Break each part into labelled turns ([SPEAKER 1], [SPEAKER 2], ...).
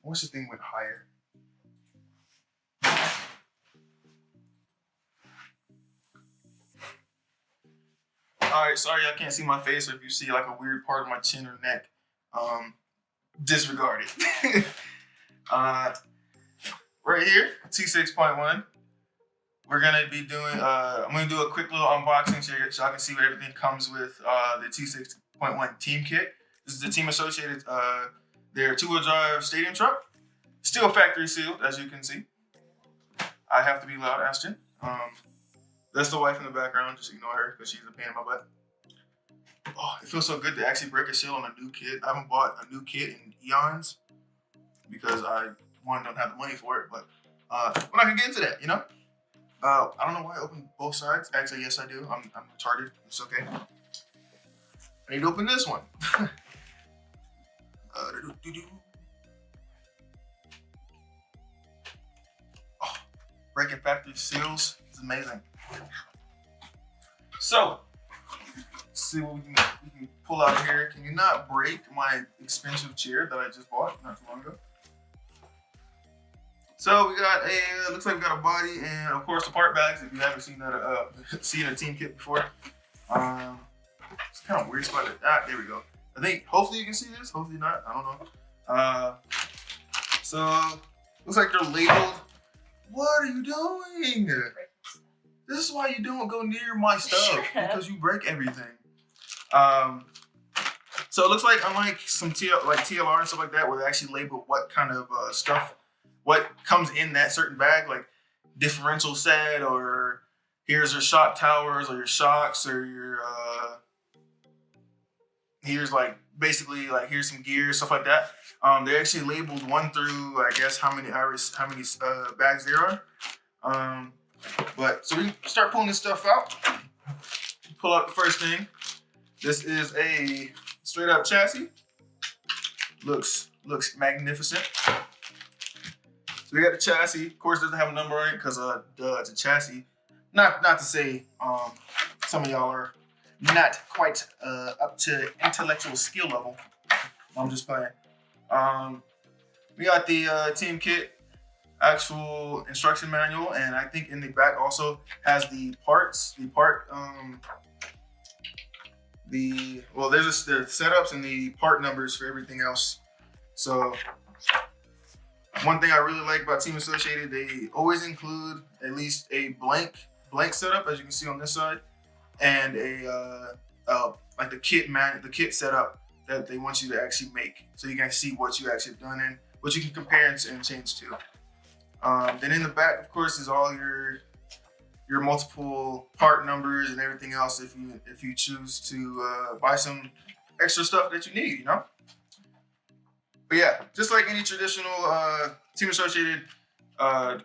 [SPEAKER 1] wish this thing went higher. Alright, sorry I can't see my face, or if you see like a weird part of my chin or neck, disregard it. Right here, T6.1. We're gonna be doing, I'm gonna do a quick little unboxing so I can see what everything comes with the T6.1 team kit. This is the Team Associated, their two-wheel drive stadium truck. Still factory sealed, as you can see. I have to be loud, Ashton. That's the wife in the background, just ignore her because she's a pain in my butt. Oh, it feels so good to actually break a seal on a new kit. I haven't bought a new kit in eons because one, don't have the money for it, but we're not gonna get into that, you know? I don't know why I opened both sides. Actually, yes, I do. I'm retarded. It's okay. I need to open this one. Oh, breaking factory seals is amazing. So, let's see what we can pull out of here. Can you not break my expensive chair that I just bought not too long ago? So we got looks like we got a body and of course the part bags. If you haven't seen that, seen a team kit before, it's kind of weird spot. There we go. I think hopefully you can see this. Hopefully not. I don't know. So looks like they're labeled. What are you doing? This is why you don't go near my stuff because you break everything. So it looks like unlike some TLR and stuff like that, where they actually label what kind of stuff. What comes in that certain bag, like differential set, or here's your shock towers, or your shocks, or your here's like basically like here's some gear, stuff like that. They actually labeled 1 through I guess how many bags there are. But so we start pulling this stuff out. Pull out the first thing. This is a straight up chassis. Looks magnificent. So we got the chassis. Of course, it doesn't have a number on it because it's a chassis. Not to say some of y'all are not quite up to intellectual skill level. I'm just playing. We got the team kit, actual instruction manual, and I think in the back also has the parts. There's just the setups and the part numbers for everything else. So. One thing I really like about Team Associated, they always include at least a blank setup, as you can see on this side, and like the kit setup that they want you to actually make, so you can see what you actually have done and what you can compare and change to. Then in the back, of course, is all your multiple part numbers and everything else if you choose to buy some extra stuff that you need, you know. But yeah, just like any traditional Team Associated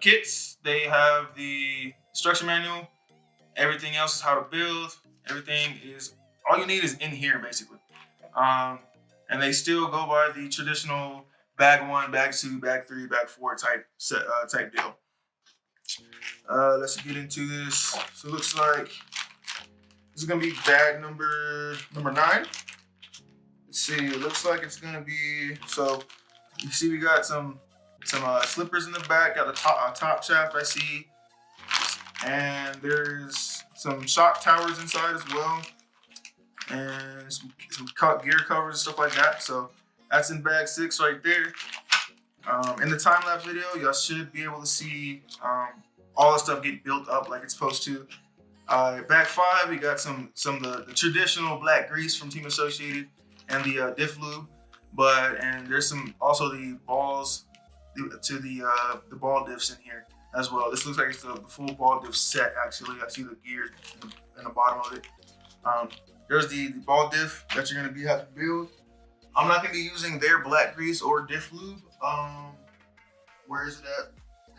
[SPEAKER 1] kits, they have the instruction manual. Everything else is how to build. Everything is, all you need is in here basically. And they still go by the traditional bag 1, bag 2, bag 3, bag 4 type deal. Let's get into this. So it looks like this is gonna be bag number 9. Let's see, it looks like it's gonna be, so you see we got some slippers in the back, got the top shaft I see, and there's some shock towers inside as well, and some gear covers and stuff like that. So that's in bag 6 right there. In the time-lapse video, y'all should be able to see all the stuff get built up like it's supposed to. Bag 5, we got some of the traditional black grease from Team Associated, and the diff lube, and there's also the balls to the ball diffs in here as well. This looks like it's the full ball diff set actually. I see the gears in the bottom of it. There's the ball diff that you're gonna have to build. I'm not gonna be using their black grease or diff lube. Where is it at?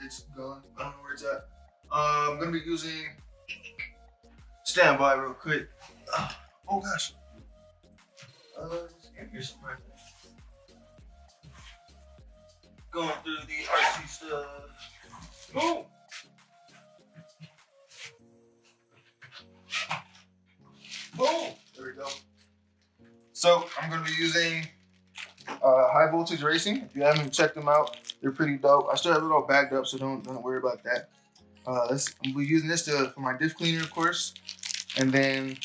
[SPEAKER 1] It's gone. I don't know where it's at. I'm gonna be using. Stand by real quick. Oh gosh. It's in here somewhere. Going through the RC stuff. Oh! Boom! There we go. So I'm going to be using High Voltage Racing. If you haven't checked them out, they're pretty dope. I still have it all bagged up, so don't worry about that. I'm using this for my diff cleaner, of course. And then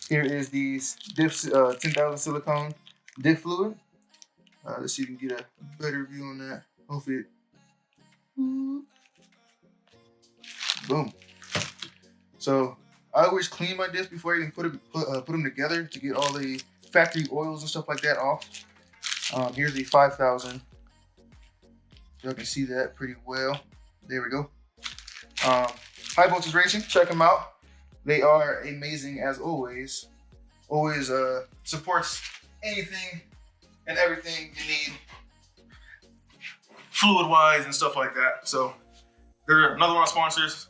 [SPEAKER 1] here is these diff 10,000 silicone diff fluid. Let's see if you can get a better view on that. Hopefully, boom. So I always clean my discs before I even put them together to get all the factory oils and stuff like that off. Here's the 5,000. Y'all can see that pretty well. There we go. High Voltage Racing, check them out. They are amazing as always. Always supports anything and everything you need fluid-wise and stuff like that. So they're another one of our sponsors.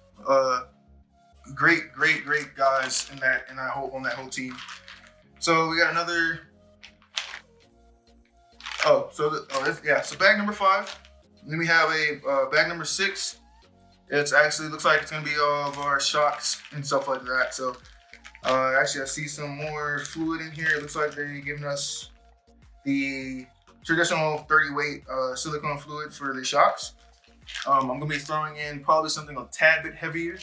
[SPEAKER 1] Great guys on that whole team. So we got another. So bag number 5. Then we have a bag number 6. It's actually looks like it's gonna be all of our shocks and stuff like that. So actually I see some more fluid in here. It looks like they're giving us the traditional 30 weight silicone fluid for the shocks. I'm gonna be throwing in probably something a tad bit heavier,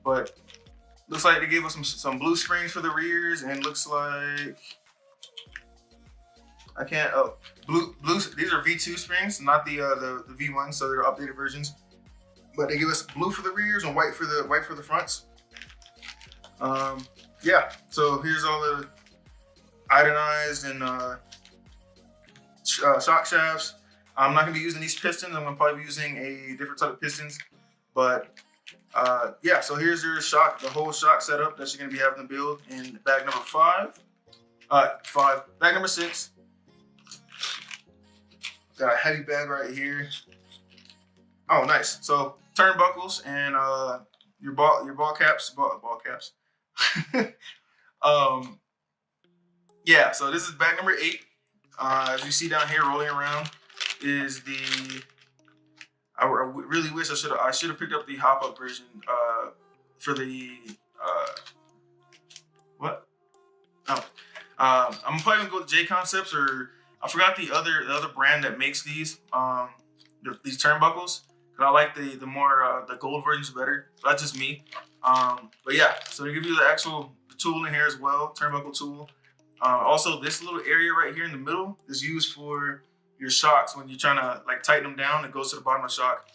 [SPEAKER 1] but looks like they gave us some blue springs for the rears, and looks like blue. These are V2 springs, not the V1, so they're updated versions. But they give us blue for the rears and white for the fronts. Yeah. So here's all the iodinized and shock shafts. I'm not gonna be using these pistons. I'm gonna probably be using a different type of pistons. But yeah. So here's your the whole shock setup that you're gonna be having to build in bag number 5. Bag number 6. Got a heavy bag right here. Oh, nice. So turnbuckles and your ball caps. Yeah. So this is bag number 8. As you see down here rolling around is the. I really wish I should have picked up the hop up version for the what? Oh, I'm probably gonna go with J Concepts, or I forgot the other brand that makes these turnbuckles. Cause I like the more the gold versions better. That's just me. But yeah, so they give you the actual tool in here as well, turnbuckle tool. Also, this little area right here in the middle is used for your shocks when you're trying to like tighten them down. It goes to the bottom of the shock.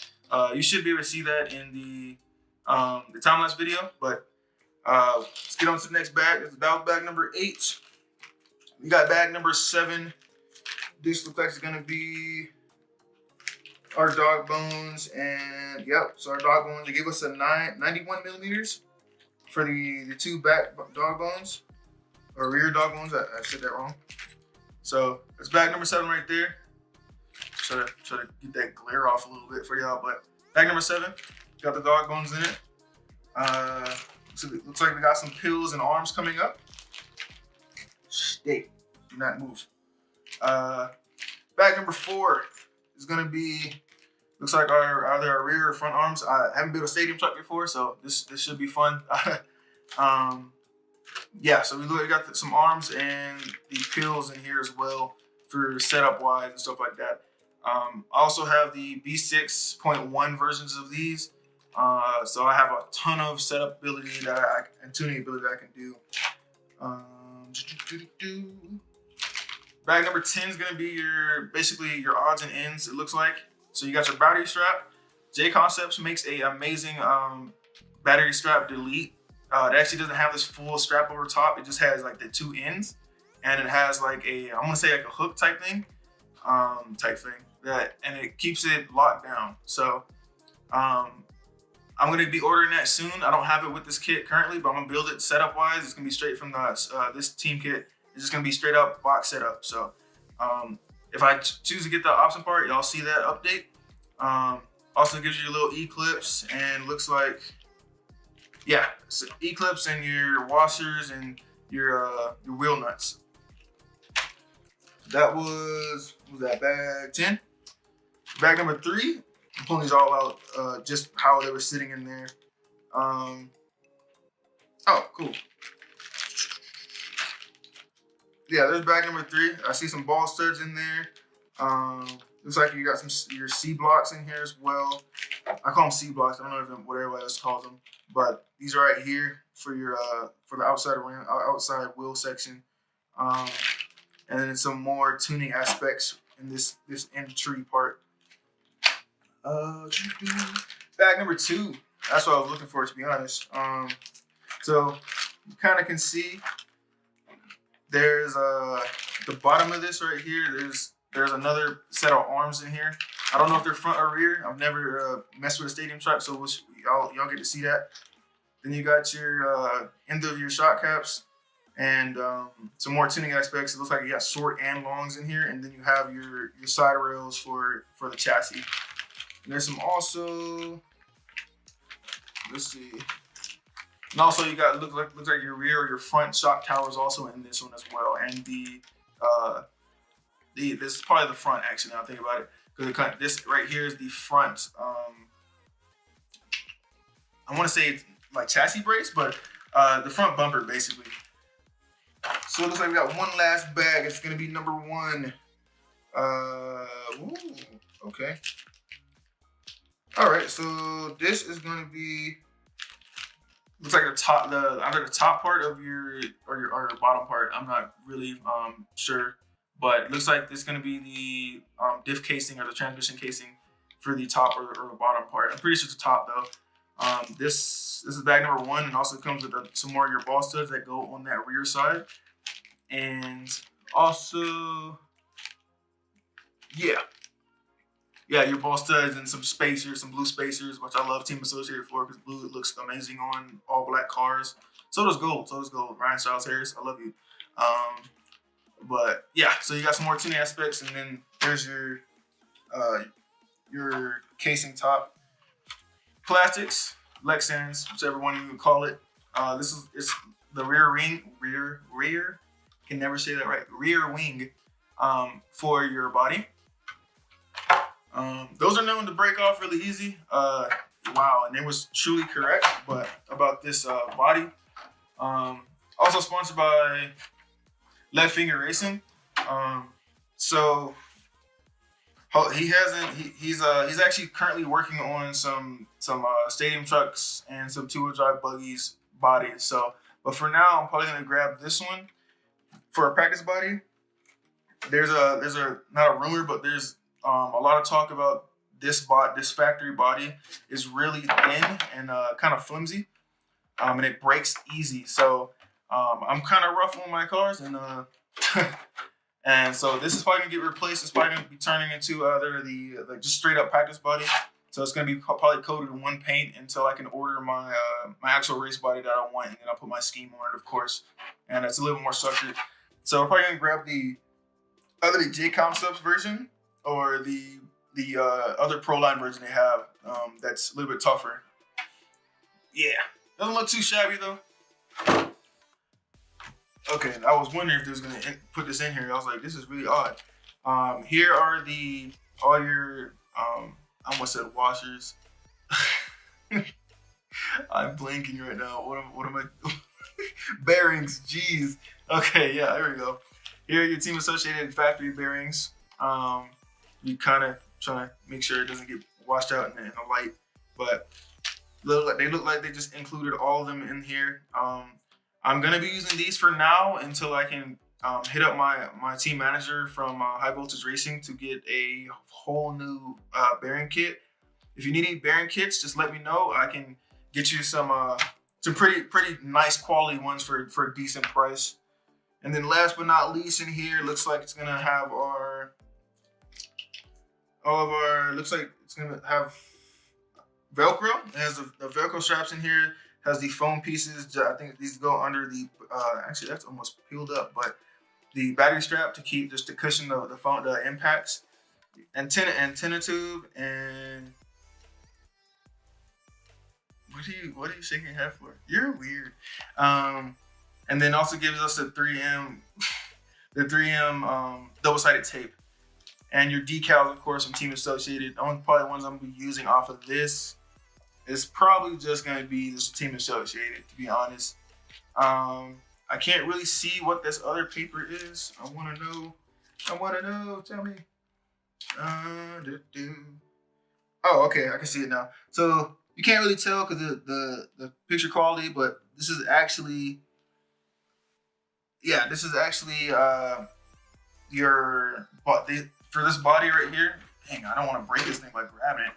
[SPEAKER 1] You should be able to see that in the time lapse video. But let's get on to the next bag. That was bag number 8. We got bag number 7. This looks like it's gonna be our dog bones, and yep. So our dog bones, they gave us a 91 millimeters for the 2 back dog bones or rear dog bones. I said that wrong. So that's bag number 7 right there. Try to get that glare off a little bit for y'all, but bag number 7 got the dog bones in it. So it looks like we got some pills and arms coming up. Stay, do not move. Bag number 4 is gonna be, looks like either our rear or front arms. I haven't built a stadium truck before, so this should be fun. Yeah, so we got some arms and the pills in here as well for setup wise and stuff like that. I also have the B6.1 versions of these. So I have a ton of setup ability and tuning ability that I can do. Bag number 10 is going to be basically your odds and ends, it looks like. So you got your battery strap. J Concepts makes a amazing battery strap delete. It actually doesn't have this full strap over top. It just has like the 2 ends, and it has like I'm gonna say like a hook type thing, and it keeps it locked down. So I'm gonna be ordering that soon. I don't have it with this kit currently, but I'm gonna build it setup wise. It's gonna be straight from this team kit. It's just gonna be straight up box setup. So if I choose to get the option part, y'all see that update. Also gives you a little E-clips, and looks like, yeah, so E-clips and your washers and your wheel nuts. That was that bag 10? Bag number 3, I'm pulling these all out, just how they were sitting in there. Oh, cool. yeah, there's bag number 3. I see some ball studs in there. Looks like you got your C blocks in here as well. I call them C blocks. I don't know what everybody else calls them, but these are right here for your for the outside wheel section. And then some more tuning aspects in this entry part. Bag number 2. That's what I was looking for, to be honest. So you kind of can see there's the bottom of this right here. There's another set of arms in here. I don't know if they're front or rear. I've never messed with a stadium truck, so y'all get to see that. Then you got your end of your shot caps and some more tuning aspects. It looks like you got short and longs in here, and then you have your side rails for the chassis. And there's some also. Let's see. And also you got looks like your rear or your front shock tower is also in this one as well. And this is probably the front actually. Now I think about it, because this right here is the front. I want to say it's like chassis brace, but the front bumper basically. So it looks like we got one last bag. It's gonna be number 1. Okay. All right, so this is going to be, looks like either the top part of your bottom part. I'm not really sure, but it looks like this is going to be the diff casing or the transmission casing for the top or the bottom part. I'm pretty sure it's the top though. This is bag number 1, and also comes with some more of your ball studs that go on that rear side, and also your ball studs and some spacers, some blue spacers, which I love Team Associated for because blue looks amazing on all black cars. So does gold. Ryan Styles Harris, I love you. But yeah, so you got some more tuning aspects, and then there's your casing top. Plastics, Lexans, whichever one you would call it. It's the rear can never say that right. Rear wing for your body. Those are known to break off really easy. Wow, and it was truly correct. But about this body, also sponsored by Lead Finger Racing. So he's actually currently working on some stadium trucks and some 2-wheel drive buggies bodies. So, but for now, I'm probably gonna grab this one for a practice body. There's a not a rumor, but there's a lot of talk about this factory body is really thin and kind of flimsy, and it breaks easy. So I'm kind of rough on my cars, and and so this is probably gonna get replaced. It's probably gonna be turning into either the just straight up practice body. So it's gonna be probably coated in one paint until I can order my my actual race body that I want, and then I'll put my scheme on it, of course, and it's a little more structured. So we're probably gonna grab either the J-Com Subs version or the other Pro Line version they have that's a little bit tougher. Yeah, doesn't look too shabby though. Okay, I was wondering if they was gonna put this in here. I was like, this is really odd. Here are all your I almost said washers. I'm blanking right now. What am I? Bearings. Jeez. Okay, yeah, there we go. Here are your Team Associated factory bearings. You kind of trying to make sure it doesn't get washed out in the light, but they look like they just included all of them in here. I'm gonna be using these for now until I can hit up my team manager from High Voltage Racing to get a whole new bearing kit. If you need any bearing kits, just let me know. I can get you some pretty nice quality ones for a decent price. And then last but not least in here, looks like it's gonna have looks like it's gonna have Velcro. It has the Velcro straps in here. Has the foam pieces. I think these go under the. Actually, that's almost peeled up, but the battery strap to cushion the impacts. Antenna tube, and what are you shaking your head for? You're weird. And then also gives us the 3M double-sided tape. And your decals, of course, from Team Associated. Probably ones I'm going to be using off of this is probably just going to be this Team Associated, to be honest. I can't really see what this other paper is. I want to know. Tell me. Oh, okay. I can see it now. So you can't really tell because the picture quality, but this is actually, yeah, this is actually your for this body right here. Dang, I don't want to break this thing by grabbing it.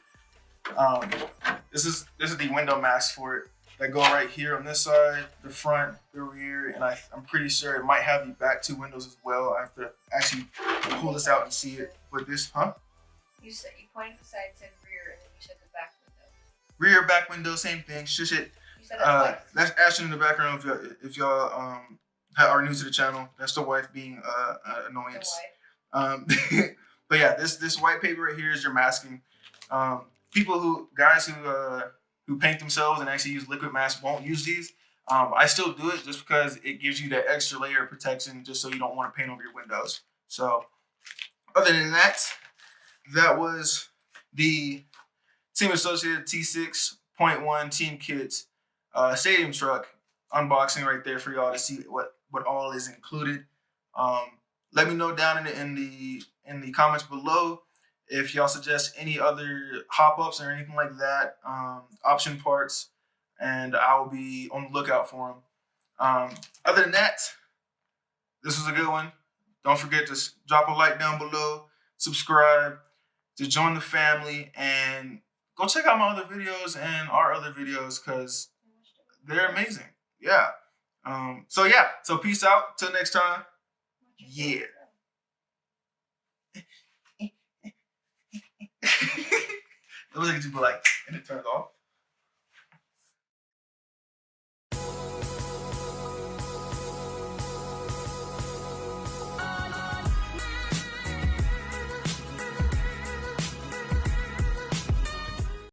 [SPEAKER 1] This is the window mask for it that go right here on this side, the front, the rear, and I'm pretty sure it might have the back two windows as well. I have to actually pull this out and see it. But this, huh?
[SPEAKER 2] You said you pointed the side, said rear, and then you said the back window.
[SPEAKER 1] Rear, back window, same thing. Shush it.
[SPEAKER 2] You said that
[SPEAKER 1] that's Ashton in the background. If y'all are new to the channel, that's the wife being annoyance. But yeah, this white paper right here is your masking. Guys who paint themselves and actually use liquid masks won't use these. I still do it just because it gives you that extra layer of protection, just so you don't want to paint over your windows. So, other than that, that was the Team Associated T6.1 Team Kit stadium truck unboxing right there for y'all to see what all is included. Let me know down in the comments below if y'all suggest any other hop-ups or anything like that, option parts, and I'll be on the lookout for them. Other than that, this was a good one. Don't forget to drop a like down below, subscribe to join the family, and go check out my other videos and our other videos because they're amazing. Yeah. So peace out. Till next time. Yeah. It was like you be like, and it turns off.